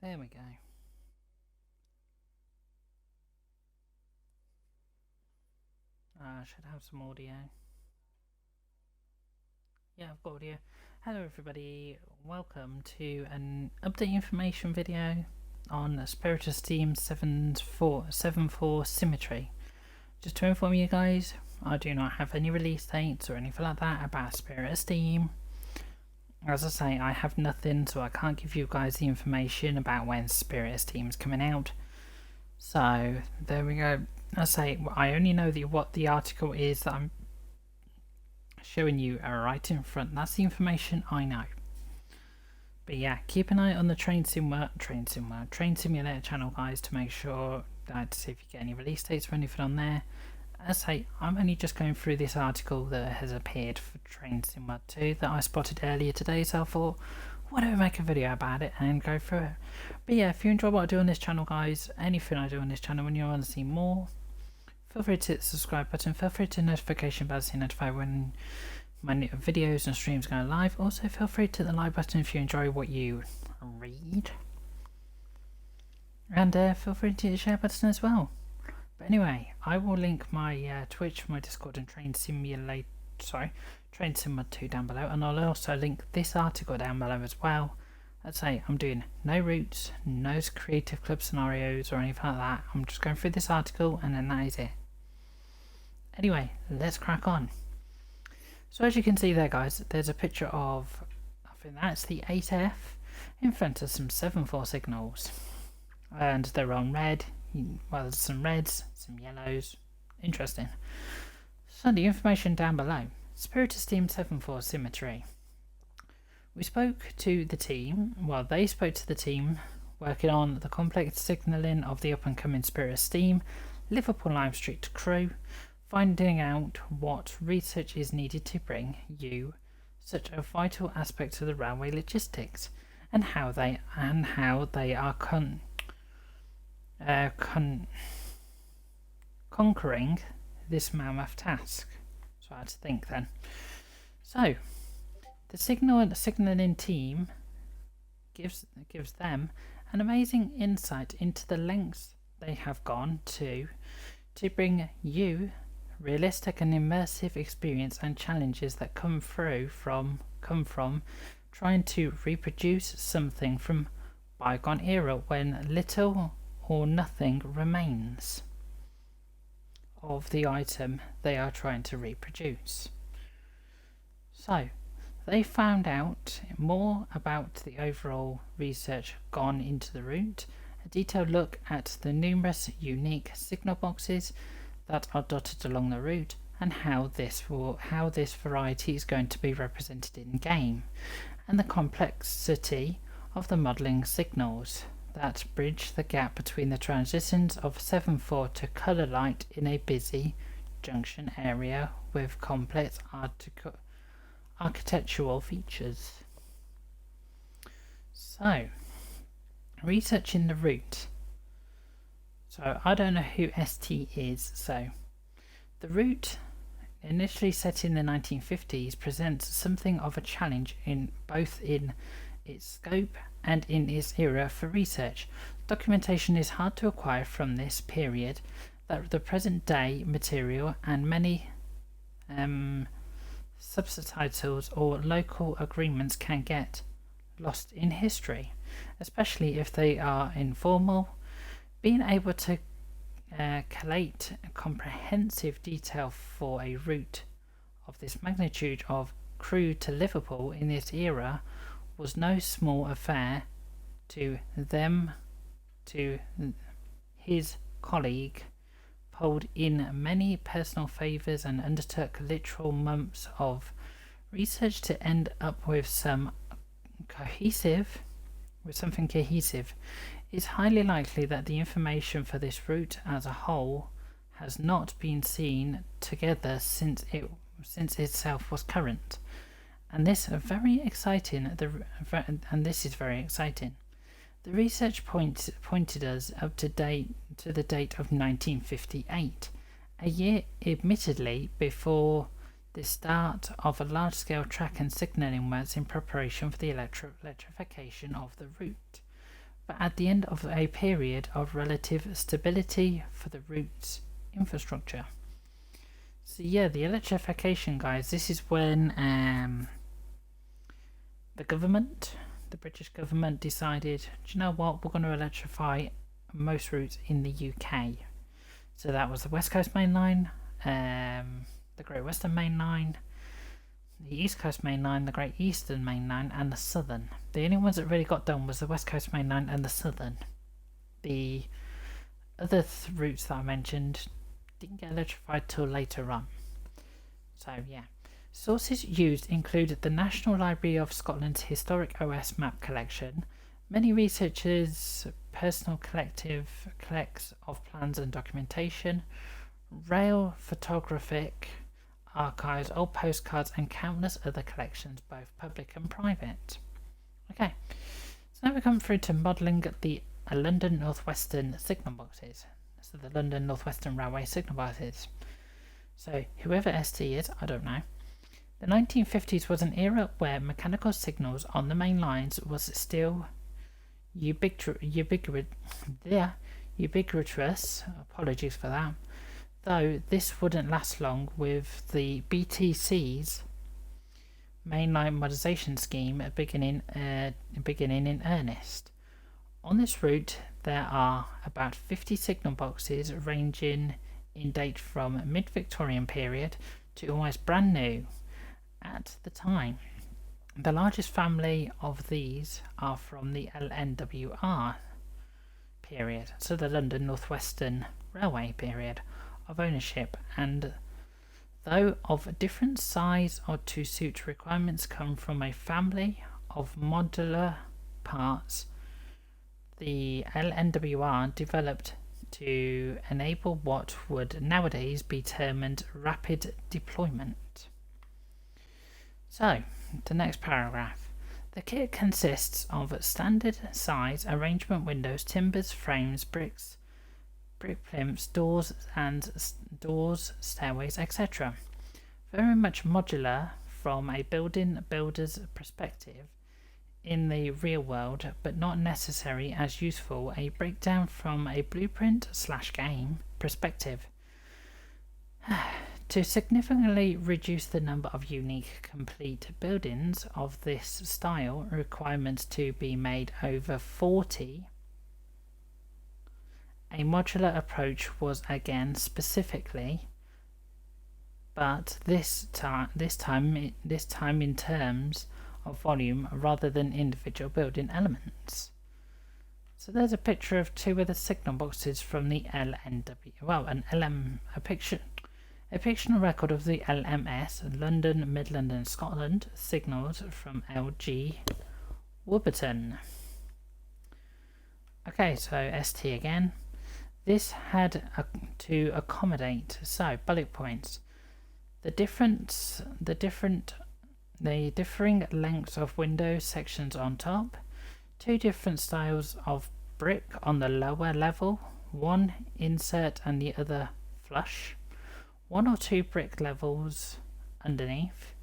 There we go. I should have some audio. Yeah, I've got audio. Hello everybody, welcome to an update information video on Spirt of Steam 7.4 SYMMETRY. Just to inform you guys, I do not have any release dates or anything like that about Spirt of Steam. As I say, I have nothing, so I can't give you guys the information about when Spirt of Steam is coming out. So there we go. I say I only know what the article is that I'm showing you right in front. That's the information I know. But yeah, keep an eye on the Train Simulator channel, guys, to make sure that see if you get any release dates or anything on there. As I say, I'm only just going through this article that has appeared for Train Simulator 2 that I spotted earlier today, so I thought, why don't I make a video about it and go through it. But yeah, if you enjoy what I do on this channel, guys, anything I do on this channel, when you want to see more, feel free to hit the subscribe button, feel free to notification bell to notify when my videos and streams go live. Also feel free to hit the like button if you enjoy what you read, and feel free to hit the share button as well. But anyway, I will link my Twitch, my Discord and Train Simulator 2 down below, and I'll also link this article down below as well. Let's say I'm doing no routes, no creative club scenarios or anything like that. I'm just going through this article and then that is it. Anyway, let's crack on. So as you can see there, guys, there's a picture of, I think that's the 8F in front of some 7.4 signals, and they're on red. Well, there's some reds, some yellows. Interesting. So the information down below: Spirt of Steam 7.4 SYMMETRY. We spoke to the team, well, they spoke to the team working on the complex signalling of the up-and-coming Spirt of Steam Liverpool Lime Street crew, finding out what research is needed to bring you such a vital aspect of the railway logistics, and how they are conquering this mammoth task. So I had to think then. So the signalling team gives them an amazing insight into the lengths they have gone to bring you realistic and immersive experience and challenges that come from trying to reproduce something from bygone era when little or nothing remains of the item they are trying to reproduce. So they found out more about the overall research gone into the route, a detailed look at the numerous unique signal boxes that are dotted along the route, and how this variety is going to be represented in game, and the complexity of the modelling signals that bridge the gap between the transitions of 7.4 to colour light in a busy junction area with complex architectural features. So, researching the route. So I don't know who ST is. So the route, initially set in the 1950s, presents something of a challenge in both in its scope and in its era for research. Documentation is hard to acquire from this period, that the present day material and many subtitles or local agreements can get lost in history, especially if they are informal. Being able to collate comprehensive detail for a route of this magnitude of Crewe to Liverpool in this era was no small affair to them. To his colleague, pulled in many personal favours and undertook literal months of research to end up with something cohesive. It's highly likely that the information for this route as a whole has not been seen together since itself was current, and this is very exciting. The research pointed us up to the date of 1958, a year admittedly before the start of a large-scale track and signalling works in preparation for the electrification of the route. but at the end of a period of relative stability for the route's infrastructure. So yeah, the electrification, guys, this is when the British government decided, do you know what, we're going to electrify most routes in the UK. So that was the West Coast Main Line, the Great Western Main Line, the East Coast Main Line, the Great Eastern Main Line, and the Southern. The only ones that really got done was the West Coast Main Line and the Southern. The other routes that I mentioned didn't get electrified till later on. So yeah. Sources used include the National Library of Scotland's Historic OS Map Collection, many researchers' personal collects of plans and documentation, rail photographic archives, old postcards, and countless other collections, both public and private. Okay, so now we come through to modelling the London North Western signal boxes. So the London North Western Railway signal boxes. So whoever ST is, I don't know. The 1950s was an era where mechanical signals on the main lines was still ubiquitous, apologies for that, though this wouldn't last long with the BTC's mainline modernisation scheme beginning in earnest. On this route there are about 50 signal boxes ranging in date from mid-Victorian period to almost brand new at the time. The largest family of these are from the LNWR period, so the London North Western Railway period of ownership, and though of different size or to suit requirements come from a family of modular parts, the LNWR developed to enable what would nowadays be termed rapid deployment. So, the next paragraph. The kit consists of standard size arrangement windows, timbers, frames, brick plinths, doors, stairways, etc. Very much modular from a builder's perspective in the real world, but not necessary as useful a breakdown from a blueprint/game perspective. To significantly reduce the number of unique complete buildings of this style, requirements to be made over 40, a modular approach was again specifically, but this time in terms of volume rather than individual building elements. So there's a picture of two of the signal boxes from the LNW. Well, a fictional record of the LMS, London, Midland and Scotland, signals from LG Warburton. Okay, so ST again. This had to accommodate, so bullet points, the differing lengths of window sections on top, two different styles of brick on the lower level, one insert and the other flush, one or two brick levels underneath,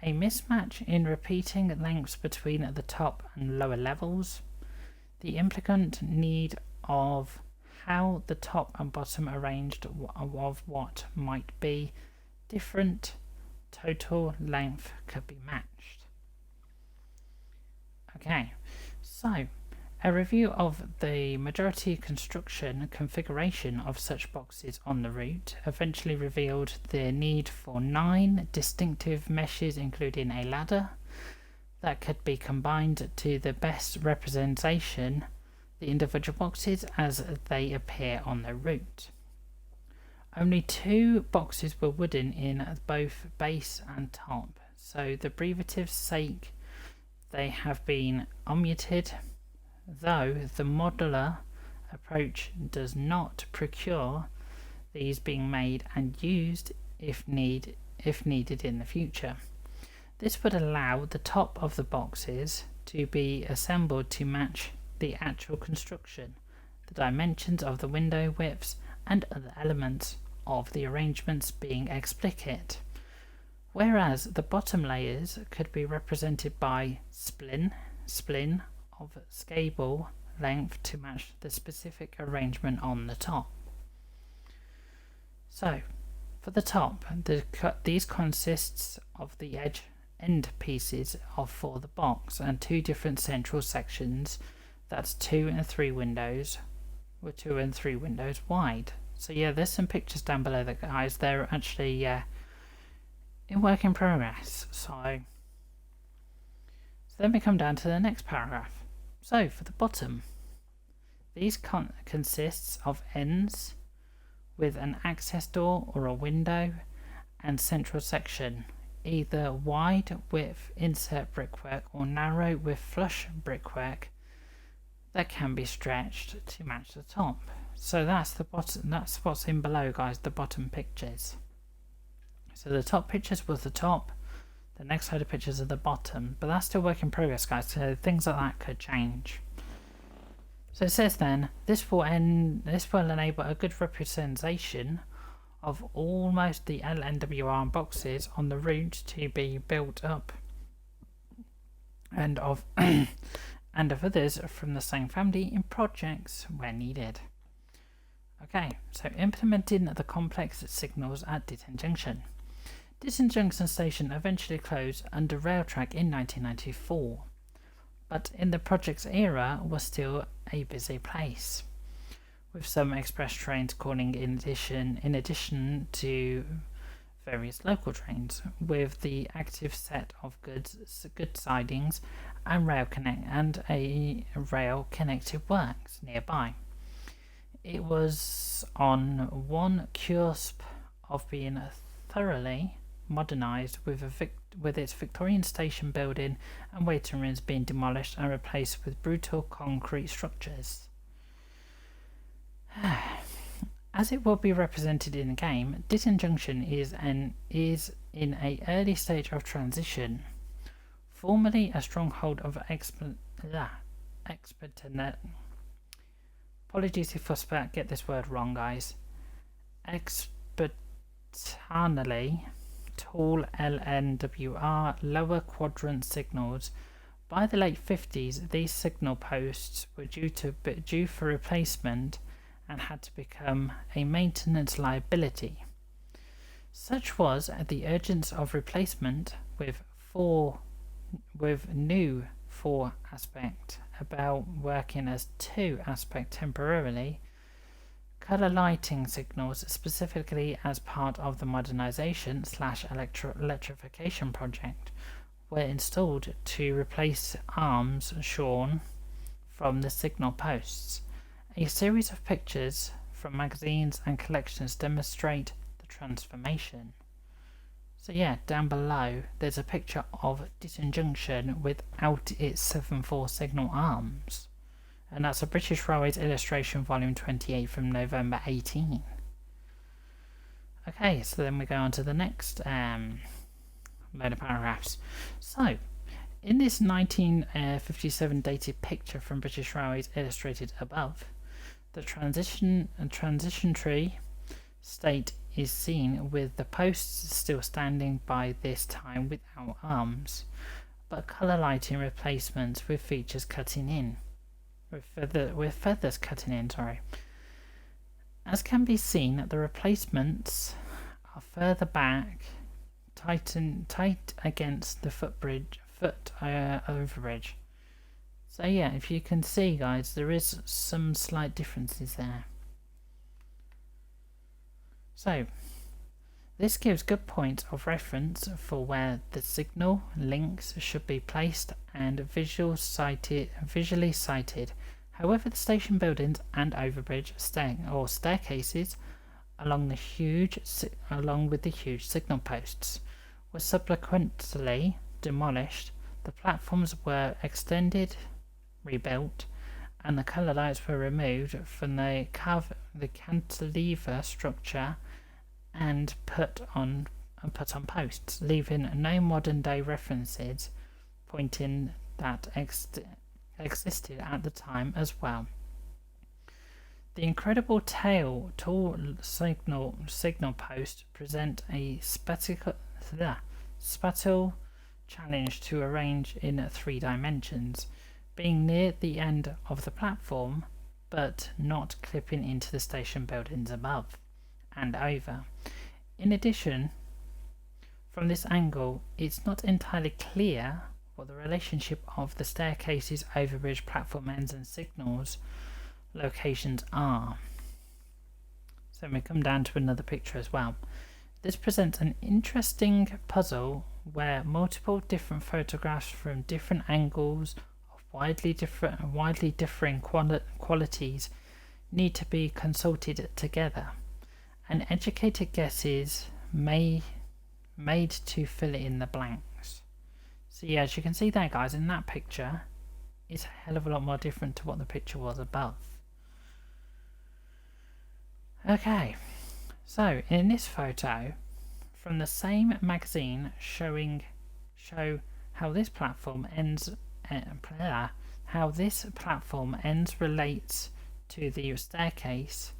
a mismatch in repeating lengths between the top and lower levels, the implicant need of how the top and bottom arranged of what might be different total length could be matched. Okay, so a review of the majority construction configuration of such boxes on the route eventually revealed the need for 9 distinctive meshes, including a ladder that could be combined to the best representation the individual boxes as they appear on the route. Only 2 boxes were wooden in both base and top, so the brevity's sake they have been omitted, though the modular approach does not procure these being made and used if needed in the future. This would allow the top of the boxes to be assembled to match the actual construction, the dimensions of the window widths and other elements of the arrangements being explicit, whereas the bottom layers could be represented by splin of scalable length to match the specific arrangement on the top. So for the top, these consists of the end pieces for the box and two different central sections. That's 2 and 3 windows, with 2 and 3 windows wide. So yeah, there's some pictures down below that, guys. They're actually in work in progress. So then we come down to the next paragraph. So for the bottom, these consists of ends with an access door or a window and central section, either wide width insert brickwork or narrow width flush brickwork that can be stretched to match the top. So that's the bottom. That's what's in below, guys, the bottom pictures. So the top pictures was the top, the next load of pictures are the bottom, but that's still work in progress, guys, so things like that could change. So it says then, this will enable a good representation of almost the LNWR boxes on the route to be built up, and of and of others from the same family in projects where needed. Okay, so implementing the complex signals at Ditton Junction. Ditton Junction Station eventually closed under rail track in 1994, but in the project's era was still a busy place, with some express trains calling in addition to various local trains, with the active set of good sidings and a rail connected works nearby. It was on one cusp of being thoroughly modernised, with its Victorian station building and waiting rooms being demolished and replaced with brutal concrete structures. As it will be represented in the game, Ditton Junction is in an early stage of transition. Formerly a stronghold of apologies if I get this word wrong, guys. Expertly tall LNWR lower quadrant signals. By the late 50s, these signal posts were due for replacement and had to become a maintenance liability. Such was the urgency of replacement with new 4 aspect about working as 2 aspect temporarily. Colour lighting signals, specifically as part of the modernisation / electrification project, were installed to replace arms shorn from the signal posts. A series of pictures from magazines and collections demonstrate the transformation. So yeah, down below there's a picture of Ditton Junction without its 7/4 signal arms. And that's a British Railways illustration volume 28 from November 18. Okay, so then we go on to the next load of paragraphs. So, in this 1957 dated picture from British Railways illustrated above, the transitionary state is seen with the posts still standing by this time without arms, but colour lighting replacements with features cutting in. With feathers cutting in, sorry. As can be seen, the replacements are further back, tight against the foot overbridge. So yeah, if you can see, guys, there is some slight differences there. So this gives good points of reference for where the signal links should be placed and visually sighted. However, the station buildings and overbridge staircases along with the huge signal posts were subsequently demolished. The platforms were extended, rebuilt, and the colour lights were removed from the cantilever structure and put on posts, leaving no modern day references pointing that existed at the time as well. The incredible tall signal posts present a spatial challenge to arrange in 3 dimensions. being near the end of the platform but not clipping into the station buildings above and over. In addition, from this angle, it's not entirely clear what the relationship of the staircases, overbridge, platform ends and signals locations are. So we come down to another picture as well. This presents an interesting puzzle where multiple different photographs from different angles of widely differing qualities need to be consulted together, and educated guesses made to fill in the blanks. So yeah, as you can see there guys, in that picture it's a hell of a lot more different to what the picture was above. Okay, so in this photo from the same magazine show how this platform ends relates to the staircase,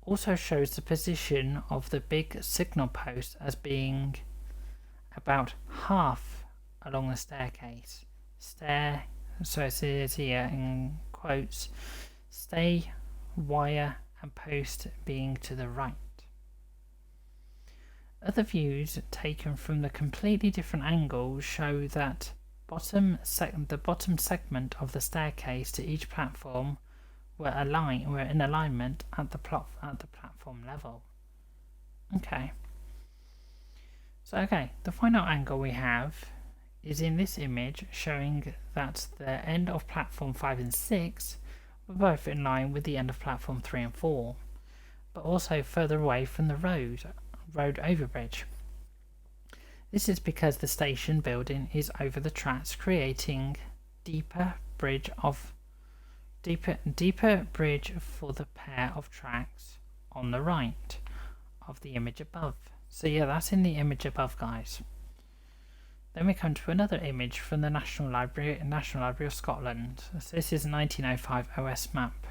also shows the position of the big signal post as being about half along the staircase. So it says here in quotes, stay, wire and post being to the right. Other views taken from the completely different angles show that the bottom segment of the staircase to each platform were in alignment at the platform level. Okay. So the final angle we have is in this image, showing that the end of platform 5 and 6 were both in line with the end of platform 3 and 4, but also further away from the road overbridge. This is because the station building is over the tracks, creating deeper bridge for the pair of tracks on the right of the image above. So yeah, that's in the image above guys. Then we come to another image from the National Library of Scotland. So this is a 1905 OS map.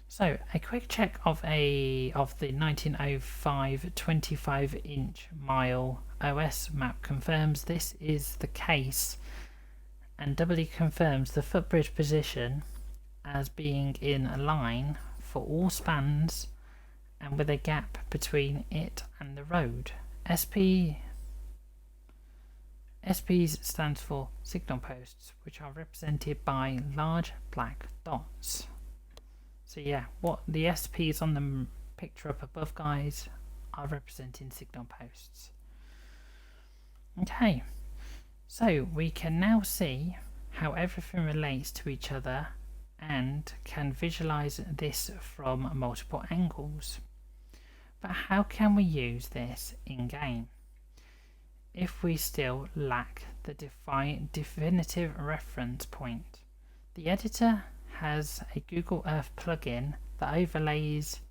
So a quick check of the 1905 25-inch mile OS map confirms this is the case, and doubly confirms the footbridge position as being in a line for all spans and with a gap between it and the road. SPs stands for signal posts, which are represented by large black dots. So yeah, what the SPs on the picture up above guys are representing signal posts. Okay, so we can now see how everything relates to each other and can visualize this from multiple angles. But how can we use this in game if we still lack the definitive reference point? The editor has a Google Earth plugin that overlays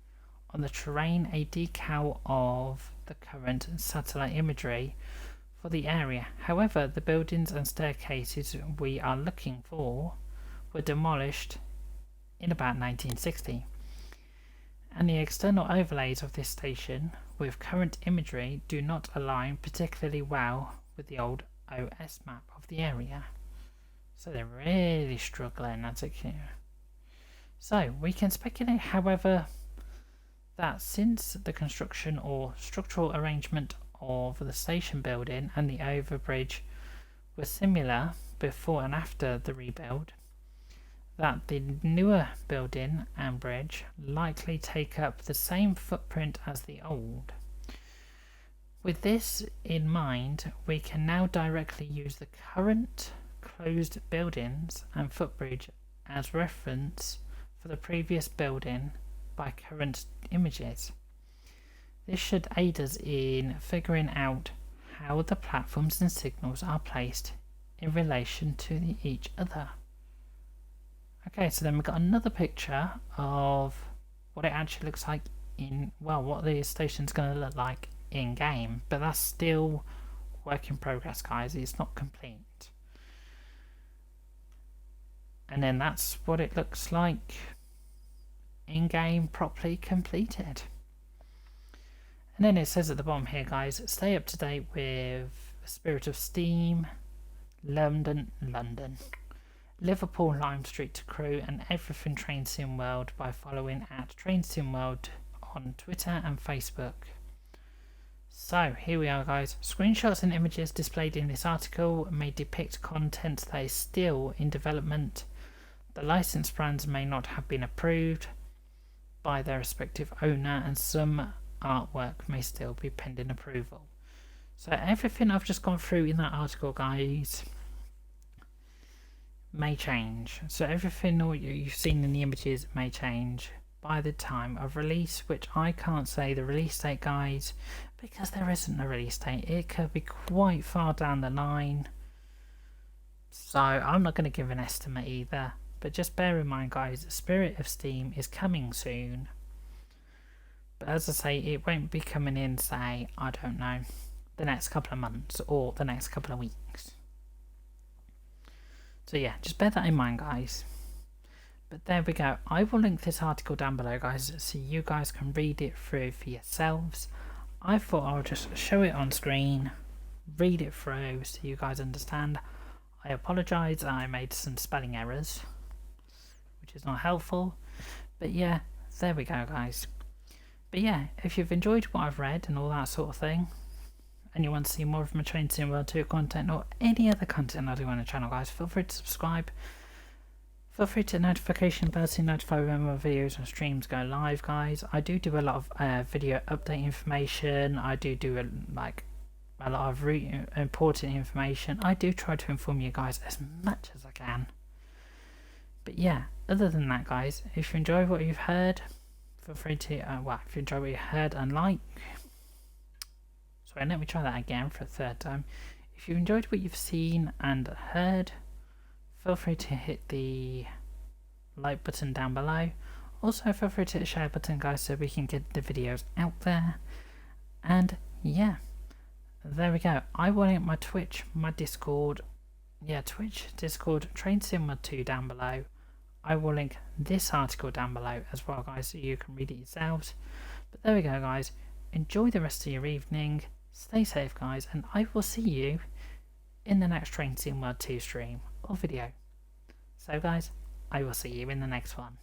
on the terrain a decal of the current satellite imagery for the area. However, the buildings and staircases we are looking for were demolished in about 1960, and the external overlays of this station with current imagery do not align particularly well with the old OS map of the area. So they're really struggling as a queue. So we can speculate, however, that since the construction or structural arrangement of the station building and the overbridge were similar before and after the rebuild, that the newer building and bridge likely take up the same footprint as the old. With this in mind, we can now directly use the current closed buildings and footbridge as reference for the previous building by current images. This should aid us in figuring out how the platforms and signals are placed in relation to each other. Okay, so then we've got another picture of what it actually looks like in, well, what the station's going to look like in game, but that's still work in progress guys, it's not complete. And then that's what it looks like in game, properly completed. And then it says at the bottom here guys, stay up to date with Spirt of Steam, London, Liverpool Lime Street to crew, and everything Train Sim World by following at Train Sim World on Twitter and Facebook. So here we are, guys. Screenshots and images displayed in this article may depict content that is still in development. The licensed brands may not have been approved by their respective owner, and some artwork may still be pending approval. So everything I've just gone through in that article, guys, may change. So everything you've seen in the images may change by the time of release, which I can't say the release date, guys, because there isn't a release date. It could be quite far down the line, so I'm not going to give an estimate either. But just bear in mind, guys, Spirt of Steam is coming soon. But as I say, it won't be coming in, say, I don't know, the next couple of months or the next couple of weeks. So yeah, just bear that in mind, guys. But there we go. I will link this article down below, guys, so you guys can read it through for yourselves. I thought I would just show it on screen, read it through so you guys understand. I apologise, I made some spelling errors, which is not helpful. But yeah, there we go, guys. But yeah, if you've enjoyed what I've read and all that sort of thing, and you want to see more of my Train Sim World 2 content or any other content I do on the channel, guys, feel free to subscribe. Feel free to notification bell to notify when my videos and streams go live, guys. I do a lot of video update information. I do a lot of important information. I do try to inform you guys as much as I can. But yeah, other than that, guys, if you enjoy what you've heard, feel free to if you enjoy what you heard and like. Sorry, let me try that again for a third time. If you enjoyed what you've seen and heard, feel free to hit the like button down below. Also, feel free to hit the share button, guys, so we can get the videos out there. And yeah, there we go. I will link my Twitch, my Discord, Twitch, Discord, Train Sim World 2 down below. I will link this article down below as well, guys, so you can read it yourselves. But there we go, guys. Enjoy the rest of your evening. Stay safe, guys, and I will see you in the next Train Sim World 2 stream or video. So guys, I will see you in the next one.